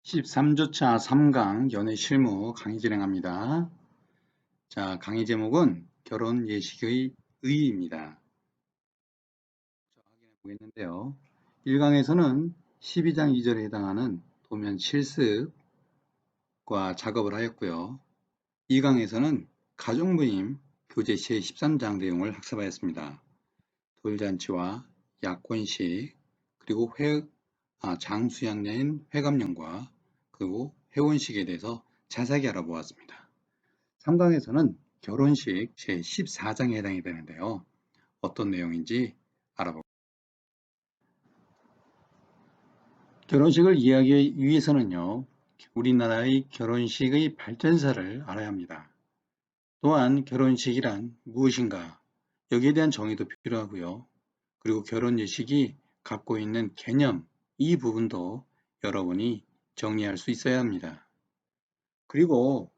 13주차 3강 연애 실무 강의 진행합니다. 자, 강의 제목은 결혼 예식의 의의입니다. 확인해 보겠는데요. 1강에서는 12장 2절에 해당하는 도면 실습과 작업을 하였고요. 2강에서는 가족모임 교재 제13장 내용을 학습하였습니다. 돌잔치와 약혼식, 그리고 장수양녀인 회감령과 그리고 회혼식에 대해서 자세하게 알아보았습니다. 3강에서는 결혼식 제14장에 해당이 되는데요. 어떤 내용인지 알아보겠습니다. 결혼식을 이해하기 위해서는요, 우리나라의 결혼식의 발전사를 알아야 합니다. 또한 결혼식이란 무엇인가, 여기에 대한 정의도 필요하고요. 그리고 결혼 예식이 갖고 있는 개념, 이 부분도 여러분이 정리할 수 있어야 합니다. 그리고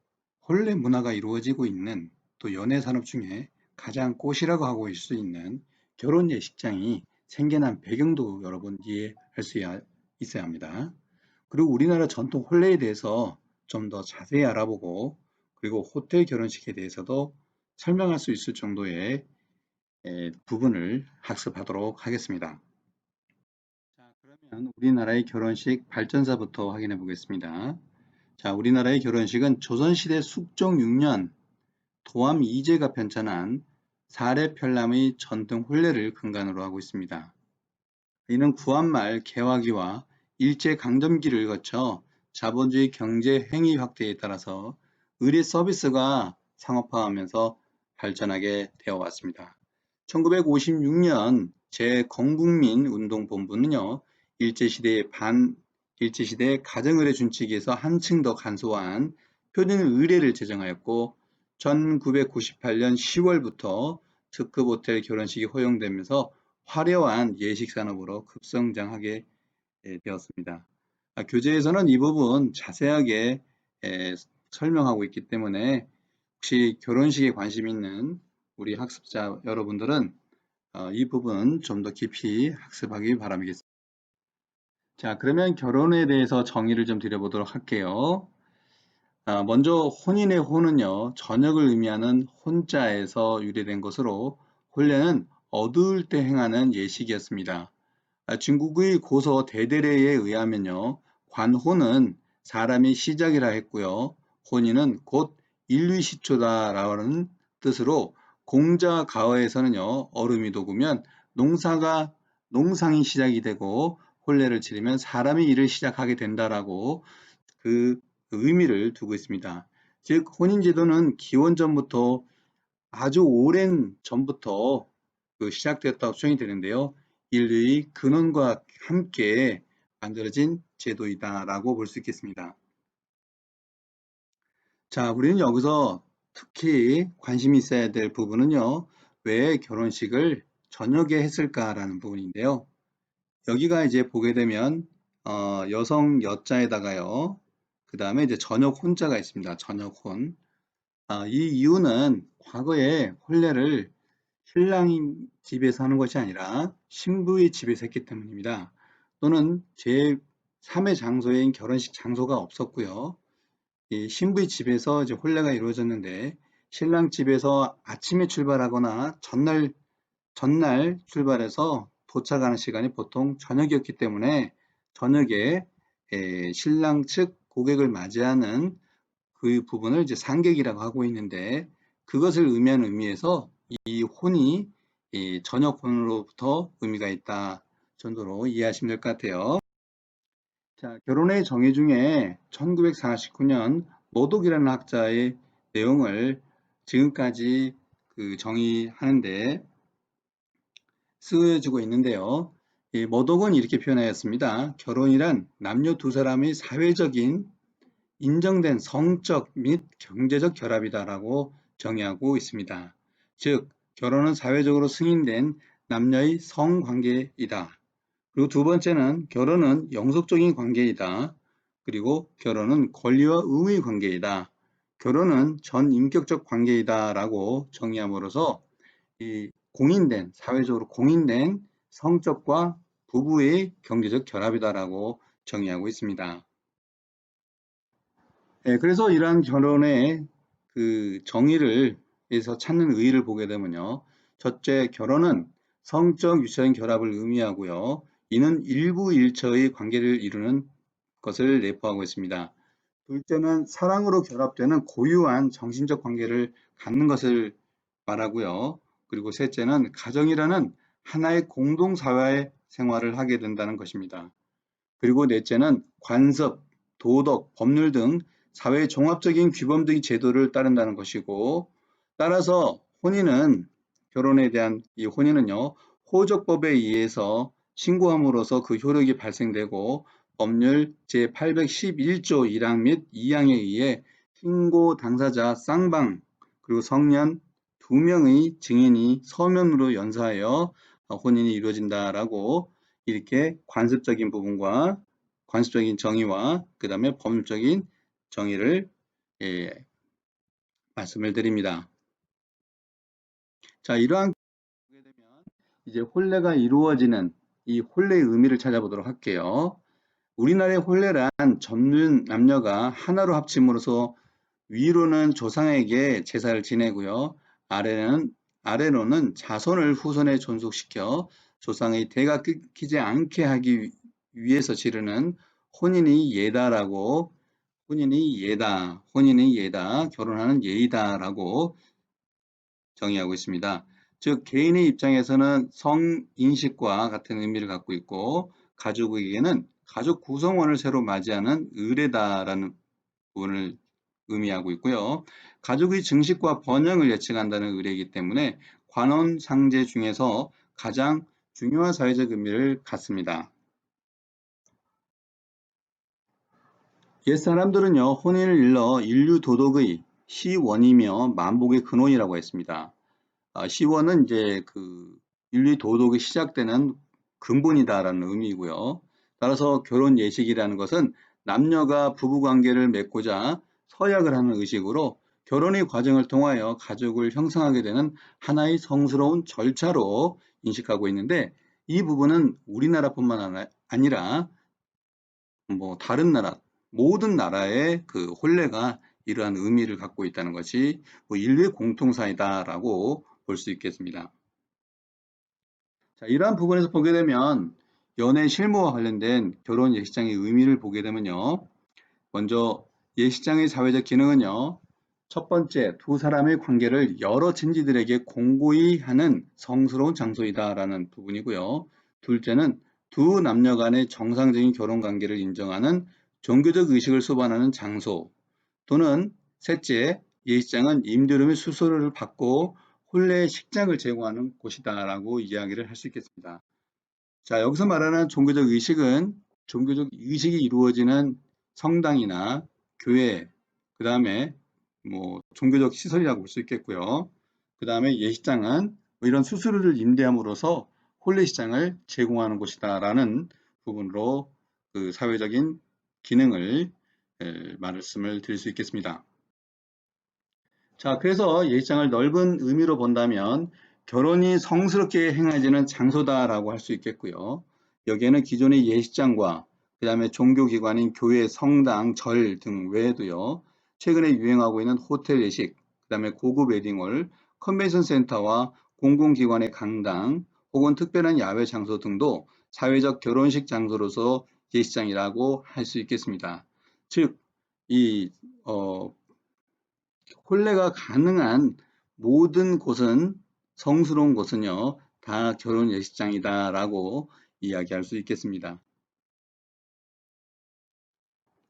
혼례 문화가 이루어지고 있는 또 연애 산업 중에 가장 꽃이라고 하고 있을 수 있는 결혼 예식장이 생겨난 배경도 여러분 이해할 수 있어야 합니다. 그리고 우리나라 전통 혼례에 대해서 좀 더 자세히 알아보고 그리고 호텔 결혼식에 대해서도 설명할 수 있을 정도의 부분을 학습하도록 하겠습니다. 자, 그러면 우리나라의 결혼식 발전사부터 확인해 보겠습니다. 자, 우리나라의 결혼식은 조선시대 숙종 6년 도암 이제가 편찬한 사례편람의 전통 혼례를 근간으로 하고 있습니다. 이는 구한말 개화기와 일제강점기를 거쳐 자본주의 경제 행위 확대에 따라서 의례 서비스가 상업화하면서 발전하게 되어 왔습니다. 1956년 제 건국민운동본부는요, 일제시대 가정의례 준칙에서 한층 더 간소한 표준 의례를 제정하였고, 1998년 10월부터 특급 호텔 결혼식이 허용되면서 화려한 예식 산업으로 급성장하게 되었습니다. 교재에서는 이 부분 자세하게 설명하고 있기 때문에 혹시 결혼식에 관심 있는 우리 학습자 여러분들은 이 부분 좀 더 깊이 학습하기 바라겠습니다. 자, 그러면 결혼에 대해서 정의를 좀 드려보도록 할게요. 먼저 혼인의 혼은요, 저녁을 의미하는 혼자에서 유래된 것으로 혼례는 어두울 때 행하는 예식이었습니다. 중국의 고서 대대래에 의하면요, 관혼은 사람이 시작이라 했고요, 혼인은 곧 인류의 시초다라는 뜻으로 공자 가어에서는요, 얼음이 녹으면 농상이 시작이 되고 혼례를 치르면 사람이 일을 시작하게 된다라고 그 의미를 두고 있습니다. 즉 혼인제도는 기원전부터 아주 오랜 전부터 시작되었다고 추정이 되는데요. 인류의 근원과 함께 만들어진 제도이다라고 볼 수 있겠습니다. 자, 우리는 여기서 특히 관심이 있어야 될 부분은요. 왜 결혼식을 저녁에 했을까라는 부분인데요. 여기가 이제 보게 되면 여성 여자에다가요. 그 다음에 이제 저녁 혼자가 있습니다. 저녁 혼. 이 이유는 과거에 혼례를 신랑 집에서 하는 것이 아니라 신부의 집에서 했기 때문입니다. 또는 제3의 장소인 결혼식 장소가 없었고요. 이 신부의 집에서 이제 혼례가 이루어졌는데 신랑 집에서 아침에 출발하거나 전날 출발해서 도착하는 시간이 보통 저녁이었기 때문에 저녁에 신랑 측 고객을 맞이하는 그 부분을 이제 상객이라고 하고 있는데 그것을 의미하는 의미에서 이 혼이 저녁 혼으로부터 의미가 있다 정도로 이해하시면 될 것 같아요. 자, 결혼의 정의 중에 1949년 모독이라는 학자의 내용을 지금까지 정의하는데 쓰여지고 있는데요. 이 모독은 이렇게 표현하였습니다. 결혼이란 남녀 두 사람의 사회적인 인정된 성적 및 경제적 결합이다라고 정의하고 있습니다. 즉, 결혼은 사회적으로 승인된 남녀의 성관계이다. 그리고 두 번째는 결혼은 영속적인 관계이다. 그리고 결혼은 권리와 의무의 관계이다. 결혼은 전인격적 관계이다라고 정의함으로써 이 사회적으로 공인된 성적과 부부의 경제적 결합이다라고 정의하고 있습니다. 그래서 이러한 결혼의 그 정의를 에서 찾는 의의를 보게 되면요. 첫째, 결혼은 성적 유사인 결합을 의미하고요. 이는 일부 일처의 관계를 이루는 것을 내포하고 있습니다. 둘째는 사랑으로 결합되는 고유한 정신적 관계를 갖는 것을 말하고요. 그리고 셋째는 가정이라는 하나의 공동사회 생활을 하게 된다는 것입니다. 그리고 넷째는 관습, 도덕, 법률 등 사회의 종합적인 규범적인 제도를 따른다는 것이고, 따라서 결혼에 대한 이 혼인은요, 호적법에 의해서 신고함으로써 그 효력이 발생되고, 법률 제811조 1항 및 2항에 의해 신고 당사자 쌍방 그리고 성년 2명의 증인이 서면으로 연사하여 혼인이 이루어진다라고 이렇게 관습적인 정의와 그 다음에 법률적인 정의를 예, 말씀을 드립니다. 자, 이러한 보게 되면 이제 혼례가 이루어지는 이 혼례의 의미를 찾아보도록 할게요. 우리나라의 혼례란 전륜 남녀가 하나로 합침으로써 위로는 조상에게 제사를 지내고요. 아래로는 자손을 후손에 존속시켜 조상의 대가 끊기지 않게 하기 위해서 지르는 혼인이 예다, 결혼하는 예의다라고 정의하고 있습니다. 즉, 개인의 입장에서는 성인식과 같은 의미를 갖고 있고, 가족에게는 가족 구성원을 새로 맞이하는 의례다라는 부분을 의미하고 있고요. 가족의 증식과 번영을 예측한다는 의례이기 때문에 관혼상제 중에서 가장 중요한 사회적 의미를 갖습니다. 옛사람들은요, 혼인을 일러 인류 도덕의 시원이며 만복의 근원이라고 했습니다. 시원은 이제 그 인류 도덕이 시작되는 근본이다라는 의미이고요. 따라서 결혼 예식이라는 것은 남녀가 부부 관계를 맺고자 서약을 하는 의식으로 결혼의 과정을 통하여 가족을 형성하게 되는 하나의 성스러운 절차로 인식하고 있는데, 이 부분은 우리나라뿐만 아니라 다른 나라, 모든 나라의 그 혼례가 이러한 의미를 갖고 있다는 것이 인류의 공통사이다라고 볼 수 있겠습니다. 자, 이러한 부분에서 보게 되면 연애 실무와 관련된 결혼 예식장의 의미를 보게 되면요. 먼저 예식장의 사회적 기능은요. 첫 번째, 두 사람의 관계를 여러 친지들에게 공고히 하는 성스러운 장소이다라는 부분이고요. 둘째는 두 남녀 간의 정상적인 결혼 관계를 인정하는 종교적 의식을 수반하는 장소, 또는 셋째, 예식장은 임대료의 수수료를 받고 혼례 식장을 제공하는 곳이다라고 이야기를 할 수 있겠습니다. 자, 여기서 말하는 종교적 의식은 종교적 의식이 이루어지는 성당이나 교회, 그 다음에 종교적 시설이라고 볼 수 있겠고요. 그 다음에 예식장은 이런 수수료를 임대함으로써 혼례식장을 제공하는 곳이다라는 부분으로 그 사회적인 기능을 말씀을 드릴 수 있겠습니다. 자, 그래서 예식장을 넓은 의미로 본다면 결혼이 성스럽게 행해지는 장소다라고 할 수 있겠고요. 여기에는 기존의 예식장과 그 다음에 종교기관인 교회, 성당, 절 등 외에도요. 최근에 유행하고 있는 호텔 예식, 그 다음에 고급 웨딩홀, 컨벤션 센터와 공공기관의 강당 혹은 특별한 야외 장소 등도 사회적 결혼식 장소로서 예식장이라고 할 수 있겠습니다. 즉, 이 혼례가 가능한 모든 곳은 성스러운 곳은요, 다 결혼 예식장이다라고 이야기할 수 있겠습니다.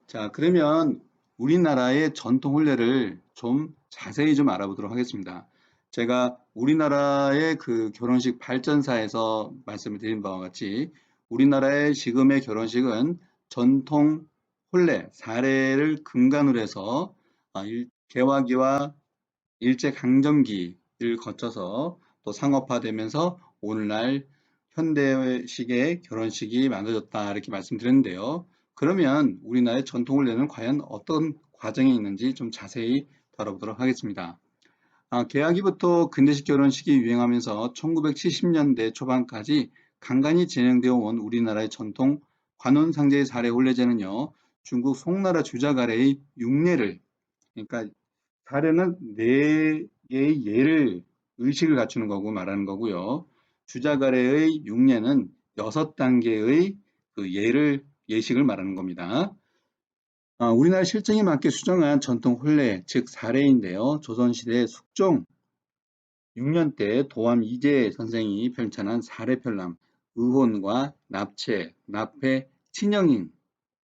자, 그러면 우리나라의 전통 혼례를 좀 자세히 좀 알아보도록 하겠습니다. 제가 우리나라의 그 결혼식 발전사에서 말씀을 드린 바와 같이 우리나라의 지금의 결혼식은 전통 혼례 사례를 근간으로 해서 개화기와 일제강점기를 거쳐서 또 상업화되면서 오늘날 현대식의 결혼식이 만들어졌다 이렇게 말씀드렸는데요. 그러면 우리나라의 전통 혼례는 과연 어떤 과정이 있는지 좀 자세히 다뤄보도록 하겠습니다. 개화기부터 근대식 결혼식이 유행하면서 1970년대 초반까지 간간히 진행되어 온 우리나라의 전통 관혼상제의 사례 혼례제는요. 중국 송나라 주자가래의 육례를, 그러니까 사례는 네 개의 예를, 의식을 갖추는 거고 말하는 거고요. 주자가래의 육례는 6단계의 그 예식을 말하는 겁니다. 우리나라 실정에 맞게 수정한 전통 혼례, 즉 사례인데요. 조선시대 숙종 6년 때 도암 이재 선생이 편찬한 사례편람, 의혼과 납체, 납회, 친형인,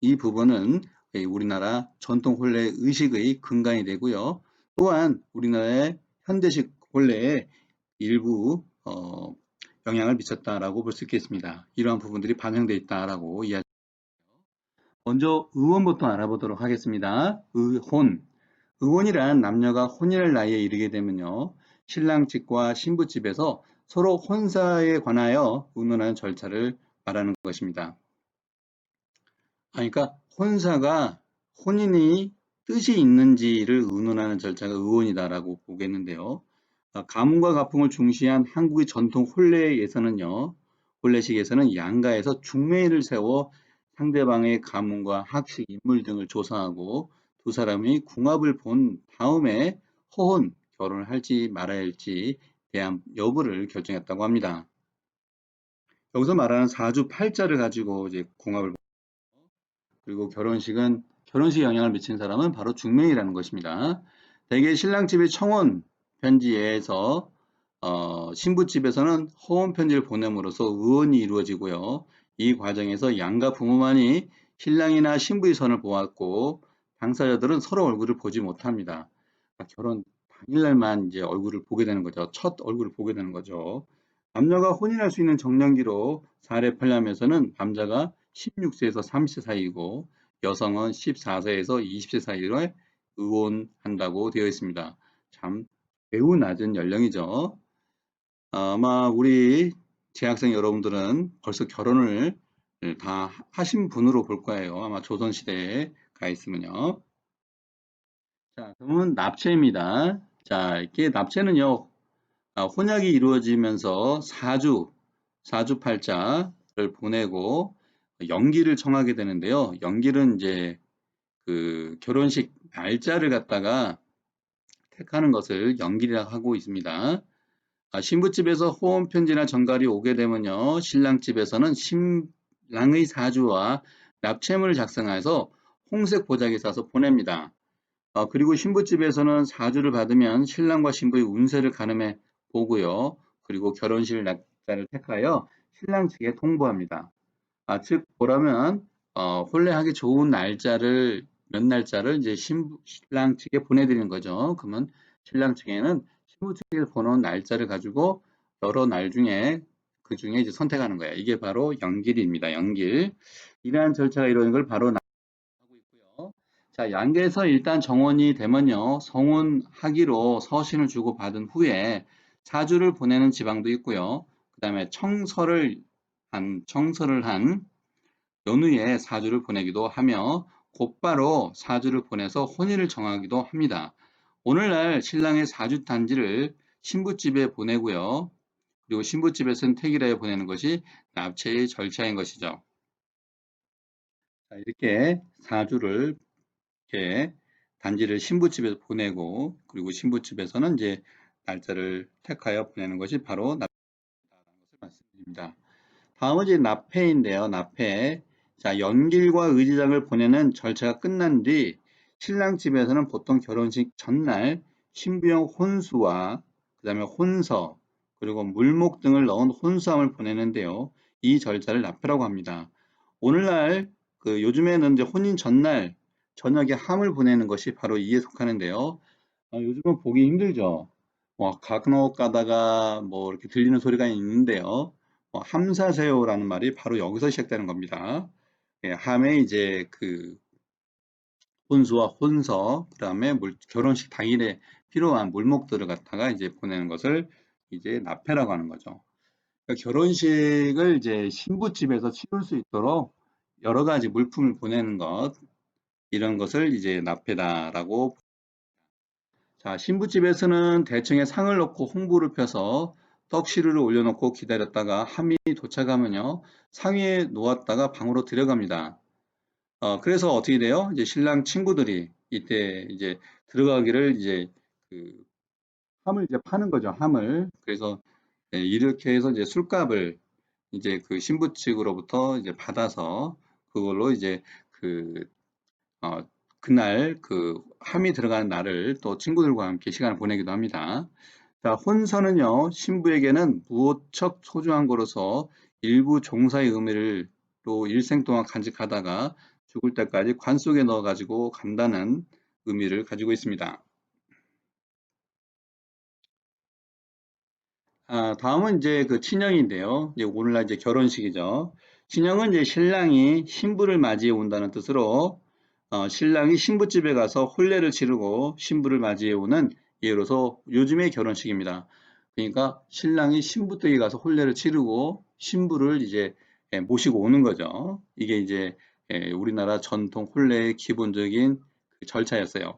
이 부분은 우리나라 전통 혼례 의식의 근간이 되고요. 또한 우리나라의 현대식 혼례에 일부 영향을 미쳤다라고 볼 수 있겠습니다. 이러한 부분들이 반영되어 있다라고 이야기. 먼저 의혼부터 알아보도록 하겠습니다. 의혼이란 남녀가 혼인할 나이에 이르게 되면요, 신랑 측과 신부 측에서 서로 혼사에 관하여 의논하는 절차를 말하는 것입니다. 그러니까 혼사가 혼인이 뜻이 있는지를 의논하는 절차가 의혼이다라고 보겠는데요. 가문과 가풍을 중시한 한국의 전통 혼례에서는요, 혼례식에서는 양가에서 중매일을 세워 상대방의 가문과 학식, 인물 등을 조사하고 두 사람이 궁합을 본 다음에 허혼, 결혼을 할지 말아야 할지 대한 여부를 결정했다고 합니다. 여기서 말하는 사주팔자를 가지고 이제 궁합을, 그리고 결혼식 영향을 미친 사람은 바로 중매이라는 것입니다. 대개 신랑 집의 청혼 편지에서 신부 집에서는 허혼 편지를 보냄으로써 의혼이 이루어지고요. 이 과정에서 양가 부모만이 신랑이나 신부의 선을 보았고 당사자들은 서로 얼굴을 보지 못합니다. 결혼 당일날만 이제 얼굴을 보게 되는 거죠. 첫 얼굴을 보게 되는 거죠. 남녀가 혼인할 수 있는 정년기로 사례 편람에서는 남자가 16세에서 30세 사이이고 여성은 14세에서 20세 사이로 의혼한다고 되어 있습니다. 참 매우 낮은 연령이죠. 아마 우리 재학생 여러분들은 벌써 결혼을 다 하신 분으로 볼 거예요. 아마 조선시대에 가 있으면요. 자, 그러면 납체입니다. 자, 이게 납체는요, 혼약이 이루어지면서 사주팔자를 보내고 연기를 청하게 되는데요. 연기는 이제 그 결혼식 날짜를 갖다가 택하는 것을 연기라고 하고 있습니다. 신부집에서 호혼 편지나 전갈이 오게 되면요, 신랑 집에서는 신랑의 사주와 납체문을 작성해서 홍색 보자기에 싸서 보냅니다. 그리고 신부집에서는 사주를 받으면 신랑과 신부의 운세를 가늠해 보고요. 그리고 결혼식 날짜를 택하여 신랑 측에 통보합니다. 즉 보라면 혼례하기 좋은 날짜를 몇 날짜를 이제 신랑 측에 보내드리는 거죠. 그러면 신랑 측에는 신부 측에서 보내온 날짜를 가지고 여러 날 중에 그 중에 이제 선택하는 거예요. 이게 바로 연길입니다. 연길. 이러한 절차가 이루어진 걸 바로 하고 있고요. 자, 양계에서 일단 정혼이 되면요, 성혼하기로 서신을 주고 받은 후에 사주를 보내는 지방도 있고요. 그 다음에 청서를 한 연후에 사주를 보내기도 하며 곧바로 사주를 보내서 혼인을 정하기도 합니다. 오늘날 신랑의 사주 단지를 신부집에 보내고요. 그리고 신부집에서는 택일하여 보내는 것이 납체의 절차인 것이죠. 자, 이렇게 사주를 이렇게 단지를 신부집에서 보내고 그리고 신부집에서는 이제 날짜를 택하여 보내는 것이 바로 납치라는 것을 말씀드립니다. 다음은 이제 납폐인데요. 납폐. 자, 연길과 의지장을 보내는 절차가 끝난 뒤 신랑 집에서는 보통 결혼식 전날 신부용 혼수와 그 다음에 혼서 그리고 물목 등을 넣은 혼수함을 보내는데요. 이 절차를 납폐라고 합니다. 오늘날 요즘에는 이제 혼인 전날 저녁에 함을 보내는 것이 바로 이에 속하는데요. 요즘은 보기 힘들죠. 간혹 가다가 뭐 이렇게 들리는 소리가 있는데요. 함사세요라는 말이 바로 여기서 시작되는 겁니다. 예, 함에 이제 그 혼수와 혼서, 그다음에 결혼식 당일에 필요한 물목들을 갖다가 이제 보내는 것을 이제 납폐라고 하는 거죠. 그러니까 결혼식을 이제 신부집에서 치룰 수 있도록 여러 가지 물품을 보내는 것, 이런 것을 이제 납폐다라고. 자, 신부집에서는 대청에 상을 놓고 홍보를 펴서 떡시루를 올려놓고 기다렸다가 함이 도착하면요, 상위에 놓았다가 방으로 들어갑니다. 그래서 어떻게 돼요? 이제 신랑 친구들이 이때 이제 들어가기를 이제 그 함을 이제 파는 거죠. 함을. 그래서 이렇게 해서 이제 술값을 이제 그 신부 측으로부터 이제 받아서 그걸로 이제 그 어, 그날 그 함이 들어가는 날을 또 친구들과 함께 시간을 보내기도 합니다. 자, 혼서는요, 신부에게는 무척 소중한 거로서 일부 종사의 의미를 또 일생 동안 간직하다가 죽을 때까지 관 속에 넣어가지고 간다는 의미를 가지고 있습니다. 다음은 이제 그 친형인데요. 이제 오늘날 이제 결혼식이죠. 친형은 이제 신랑이 신부를 맞이해 온다는 뜻으로 신랑이 신부집에 가서 혼례를 치르고 신부를 맞이해 오는 예로서 요즘의 결혼식입니다. 그러니까 신랑이 신부 댁에 가서 혼례를 치르고 신부를 이제 모시고 오는 거죠. 이게 이제 우리나라 전통 혼례의 기본적인 그 절차였어요.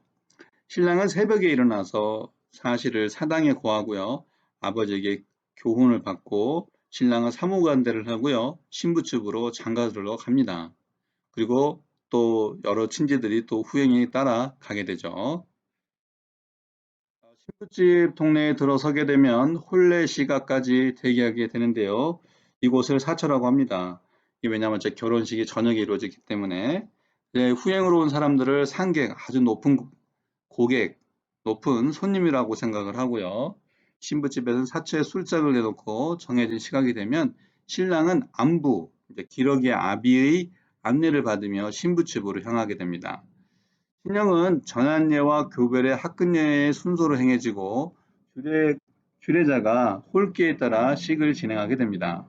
신랑은 새벽에 일어나서 사실을 사당에 고하고요. 아버지에게 교훈을 받고 신랑은 사무관대를 하고요. 신부집으로 장가들러 갑니다. 그리고 또 여러 친지들이 또 후행에 따라 가게 되죠. 신부집 동네에 들어서게 되면 혼례 시각까지 대기하게 되는데요. 이곳을 사처라고 합니다. 이게 왜냐하면 제 결혼식이 저녁에 이루어지기 때문에 후행으로 온 사람들을 상객, 아주 높은 고객, 높은 손님이라고 생각을 하고요. 신부집에서는 사초에 술짝을 내놓고 정해진 시각이 되면 신랑은 안부, 기러기 아비의 안내를 받으며 신부집으로 향하게 됩니다. 신령은 전환예와 교별의 합근예의 순서로 행해지고 주례자가 홀기에 따라 식을 진행하게 됩니다.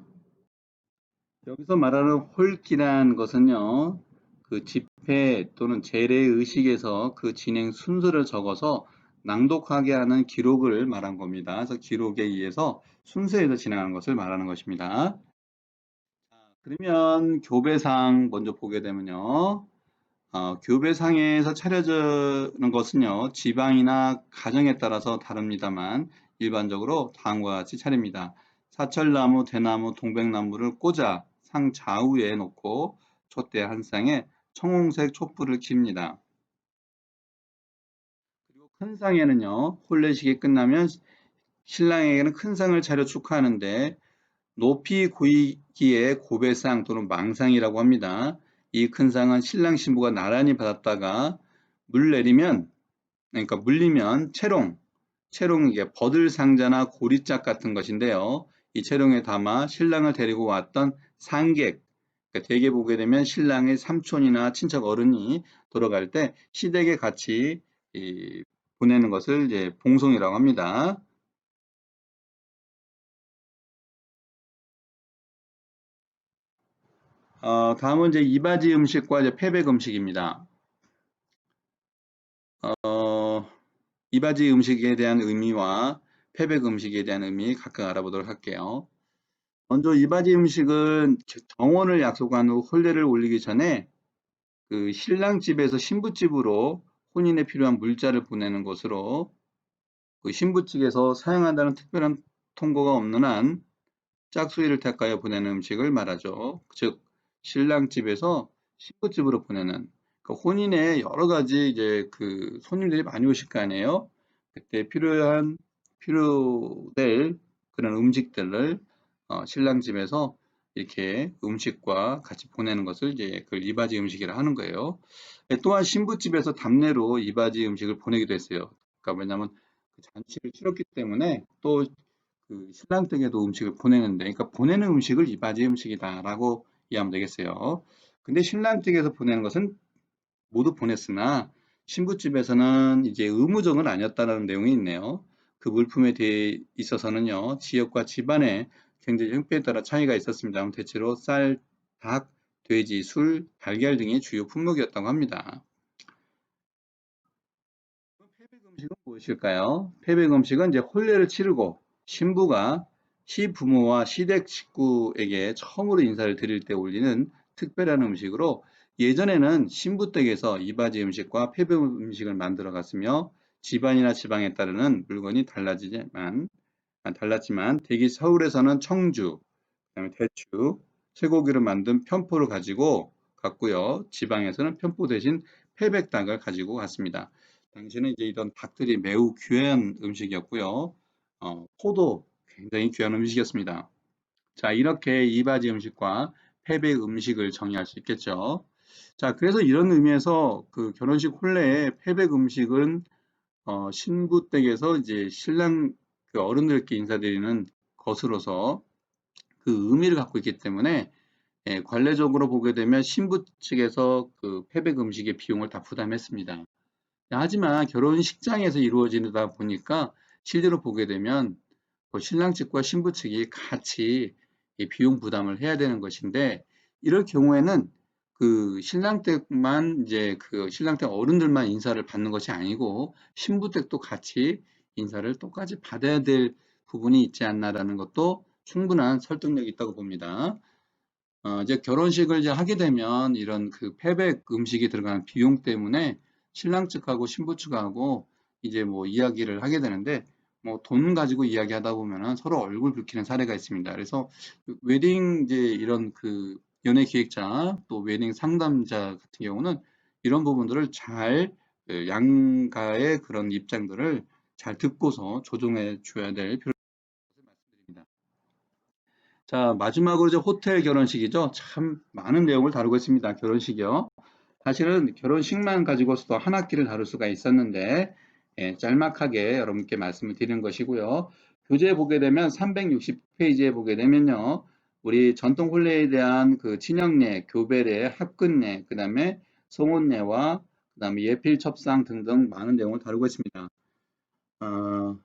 여기서 말하는 홀기란 것은요, 그 집회 또는 제례 의식에서 그 진행 순서를 적어서 낭독하게 하는 기록을 말한 겁니다. 그래서 기록에 의해서 순서에서 진행하는 것을 말하는 것입니다. 그러면 교배상 먼저 보게 되면요. 교배상에서 차려주는 것은요, 지방이나 가정에 따라서 다릅니다만 일반적으로 다음과 같이 차립니다. 사철나무, 대나무, 동백나무를 꽂아 상 좌우에 놓고 촛대 한 쌍에 청홍색 촛불을 킵니다. 그리고 큰 상에는요, 혼례식이 끝나면 신랑에게는 큰 상을 차려 축하하는데 높이 고이기에 고배상 또는 망상이라고 합니다. 이 큰 상은 신랑 신부가 나란히 받았다가 물 내리면, 그러니까 물리면 채롱 이게 버들 상자나 고리짝 같은 것인데요. 이 채롱에 담아 신랑을 데리고 왔던 상객, 그러니까 대개 보게 되면 신랑의 삼촌이나 친척 어른이 돌아갈 때 시댁에 같이 보내는 것을 이제 봉송이라고 합니다. 다음은 이제 이바지 음식과 이제 패백 음식입니다. 어, 이바지 음식에 대한 의미와 패백 음식에 대한 의미 각각 알아보도록 할게요. 먼저 이바지 음식은 정원을 약속한 후 혼례를 올리기 전에 그 신랑 집에서 신부 집으로 혼인에 필요한 물자를 보내는 것으로 그 신부 측에서 사용한다는 특별한 통고가 없는 한 짝수일을 택하여 보내는 음식을 말하죠. 즉 신랑 집에서 신부 집으로 보내는 그 혼인에 여러 가지 이제 그 손님들이 많이 오실 거 아니에요. 그때 필요될 그런 음식들을 신랑 집에서 이렇게 음식과 같이 보내는 것을 이제 그 이바지 음식이라 하는 거예요. 또한 신부 집에서 답례로 이바지 음식을 보내기도 했어요. 그러니까 왜냐하면 그 잔치를 치렀기 때문에 또 그 신랑 댁에도 음식을 보내는데, 그러니까 보내는 음식을 이바지 음식이다라고 이해하면 되겠어요. 근데 신랑 댁에서 보내는 것은 모두 보냈으나 신부집에서는 이제 의무적은 아니었다는 내용이 있네요. 그 물품에 대해 있어서는요, 지역과 집안의 경제 형편에 따라 차이가 있었습니다만 대체로 쌀, 닭, 돼지, 술, 달걀 등이 주요 품목이었다고 합니다. 패백 음식은 무엇일까요? 패백 음식은 이제 혼례를 치르고 신부가 시부모와 시댁 식구에게 처음으로 인사를 드릴 때 올리는 특별한 음식으로 예전에는 신부 댁에서 이바지 음식과 패백 음식을 만들어 갔으며 집안이나 지방에 따르는 물건이 달랐지만 대개 서울에서는 청주, 그다음에 대추, 쇠고기로 만든 편포를 가지고 갔고요. 지방에서는 편포 대신 패백닭을 가지고 갔습니다. 당시에는 이제 이런 닭들이 매우 귀한 음식이었고요. 포도 굉장히 귀한 음식이었습니다. 자, 이렇게 이바지 음식과 패백 음식을 정의할 수 있겠죠. 자, 그래서 이런 의미에서 그 결혼식 혼례의 패백 음식은 신부 댁에서 이제 신랑 그 어른들께 인사드리는 것으로서 그 의미를 갖고 있기 때문에 관례적으로 보게 되면 신부 측에서 그 패백 음식의 비용을 다 부담했습니다. 하지만 결혼식장에서 이루어지다 보니까 실제로 보게 되면 신랑 측과 신부 측이 같이 이 비용 부담을 해야 되는 것인데 이럴 경우에는 그 신랑 댁만 이제 그 신랑 댁 어른들만 인사를 받는 것이 아니고 신부 댁도 같이 인사를 똑같이 받아야 될 부분이 있지 않나라는 것도 충분한 설득력이 있다고 봅니다. 이제 결혼식을 이제 하게 되면 이런 그 패백 음식이 들어가는 비용 때문에 신랑 측하고 신부 측하고 이제 뭐 이야기를 하게 되는데 뭐 돈 가지고 이야기하다 보면은 서로 얼굴 붉히는 사례가 있습니다. 그래서 웨딩 이제 이런 그 연예 기획자 또 웨딩 상담자 같은 경우는 이런 부분들을 잘 양가의 그런 입장들을 잘 듣고서 조정해 줘야 될 필요가 있다고 말씀드립니다. 자, 마지막으로 이제 호텔 결혼식이죠. 참 많은 내용을 다루고 있습니다. 결혼식이요. 사실은 결혼식만 가지고서도 한 학기를 다룰 수가 있었는데, 짤막하게 여러분께 말씀을 드리는 것이고요. 교재에 보게 되면 360페이지에 보게 되면요. 우리 전통 혼례에 대한 그 친형례, 교배례, 합근례, 그 다음에 송혼례와 그 다음에 예필, 첩상 등등 많은 내용을 다루고 있습니다. 어,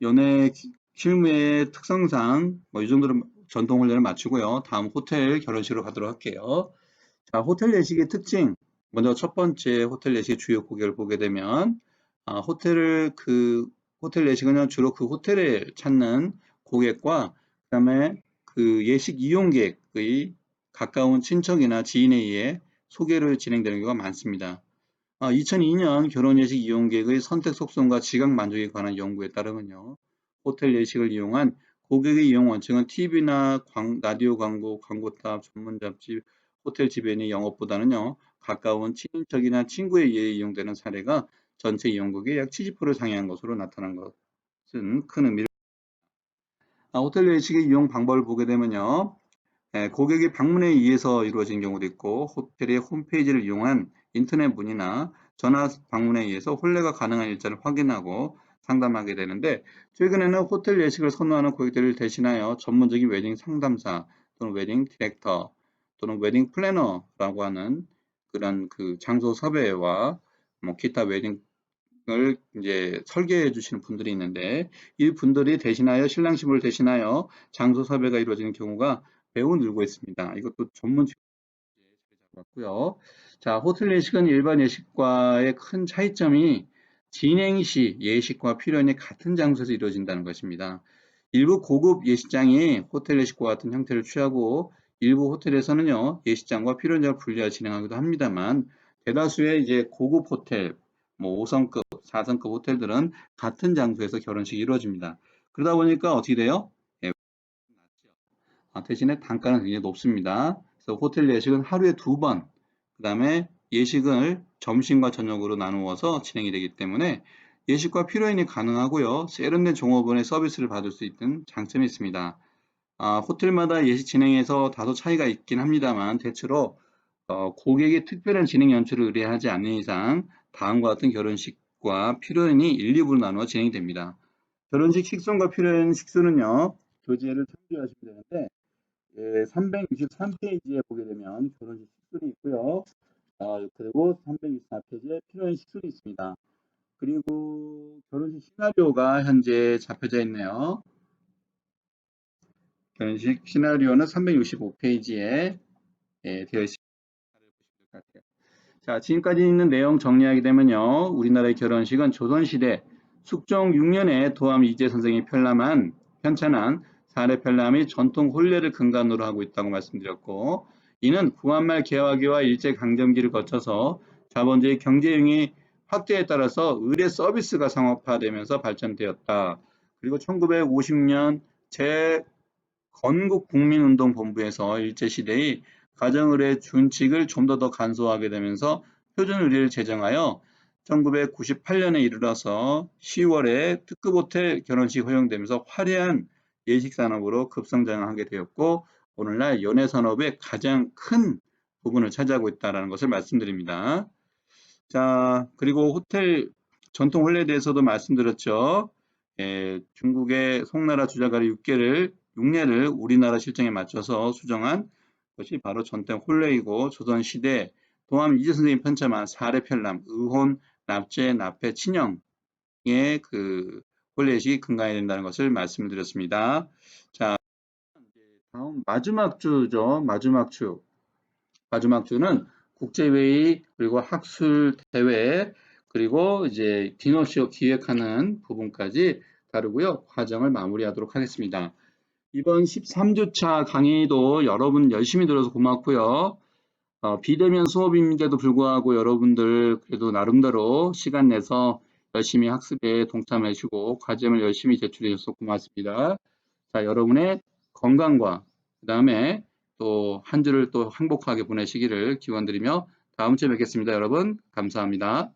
연애 실무의 특성상 이 정도로 전통 혼례를 마치고요. 다음 호텔 결혼식으로 가도록 할게요. 자, 호텔 예식의 특징. 먼저 첫 번째 호텔 예식 주요 고객을 보게 되면 호텔 예식은 주로 그 호텔에 찾는 고객과 그다음에 그 예식 이용객의 가까운 친척이나 지인에 의해 소개를 진행되는 경우가 많습니다. 2002년 결혼 예식 이용객의 선택 속성과 지각 만족에 관한 연구에 따르면요. 호텔 예식을 이용한 고객의 이용 원칙은 TV나 라디오 광고, 광고탑, 전문 잡지, 호텔 지배인의 영업보다는요. 가까운 친인척이나 친구에 의해 이용되는 사례가 전체 이용객의 약 70%를 상회한 것으로 나타난 것은 큰 의미를. 호텔 예식의 이용 방법을 보게 되면요. 고객이 방문에 의해서 이루어진 경우도 있고 호텔의 홈페이지를 이용한 인터넷 문의나 전화 방문에 의해서 혼례가 가능한 일자를 확인하고 상담하게 되는데 최근에는 호텔 예식을 선호하는 고객들을 대신하여 전문적인 웨딩 상담사 또는 웨딩 디렉터 또는 웨딩 플래너라고 하는 그런 그 장소 섭외와 뭐 기타 웨딩을 이제 설계해 주시는 분들이 있는데 이 분들이 대신하여 신랑 신부를 대신하여 장소 섭외가 이루어지는 경우가 매우 늘고 있습니다. 이것도 전문 직업에 잡았고요. 자, 호텔 예식은 일반 예식과의 큰 차이점이 진행 시 예식과 필연이 같은 장소에서 이루어진다는 것입니다. 일부 고급 예식장이 호텔 예식과 같은 형태를 취하고 일부 호텔에서는요 예식장과 필연장을 분리하여 진행하기도 합니다만 대다수의 이제 고급 호텔, 뭐 5성급, 4성급 호텔들은 같은 장소에서 결혼식이 이루어집니다. 그러다 보니까 어떻게 돼요? 예, 대신에 단가는 굉장히 높습니다. 그래서 호텔 예식은 하루에 2번, 그 다음에 예식을 점심과 저녁으로 나누어서 진행이 되기 때문에 예식과 피로인이 가능하고요. 세련된 종업원의 서비스를 받을 수 있는 장점이 있습니다. 호텔마다 예식 진행에서 다소 차이가 있긴 합니다만 대체로 고객이 특별한 진행 연출을 의뢰하지 않는 이상 다음과 같은 결혼식과 피로인이 1, 2부로 나누어 진행이 됩니다. 결혼식 식순과 피로인 식수는요. 교재를 참조하시면 되는데 363페이지에 보게 되면 결혼식 식순이 있고요. 그리고 324페이지에 필요한 식순이 있습니다. 그리고 결혼식 시나리오가 현재 잡혀져 있네요. 결혼식 시나리오는 365페이지에 되어 있습니다. 자, 지금까지 있는 내용 정리하게 되면요. 우리나라의 결혼식은 조선시대 숙종 6년에 도암 이재 선생이 편찬한 사례 편람이 전통 혼례를 근간으로 하고 있다고 말씀드렸고 이는 구한말 개화기와 일제강점기를 거쳐서 자본주의 경제형이 확대에 따라서 의례 서비스가 상업화되면서 발전되었다. 그리고 1950년 제 건국국민운동본부에서 일제시대의 가정의뢰 준칙을 좀 더 간소화하게 되면서 표준의뢰를 제정하여 1998년에 이르러서 10월에 특급 호텔 결혼식 허용되면서 화려한 예식산업으로 급성장하게 되었고 오늘날 연예산업의 가장 큰 부분을 차지하고 있다는 것을 말씀드립니다. 자, 그리고 호텔 전통 혼례에 대해서도 말씀드렸죠. 중국의 송나라 주자가리 6례를 우리나라 실정에 맞춰서 수정한 것이 바로 전통 혼례이고 조선시대 도함 이재 선생님 편찬한 사례편람, 의혼, 납제, 납해, 친형의 그 혼례식이 근간이 된다는 것을 말씀드렸습니다. 자, 다음 마지막 주죠. 마지막 주. 마지막 주는 국제회의 그리고 학술 대회 그리고 이제 디너쇼 기획하는 부분까지 다루고요. 과정을 마무리하도록 하겠습니다. 이번 13주차 강의도 여러분 열심히 들어서 고맙고요. 비대면 수업인데도 불구하고 여러분들 그래도 나름대로 시간 내서 열심히 학습에 동참해 주시고 과제를 열심히 제출해 주셔서 고맙습니다. 자, 여러분의 건강과 그 다음에 또 한 주를 또 행복하게 보내시기를 기원드리며 다음 주에 뵙겠습니다. 여러분 감사합니다.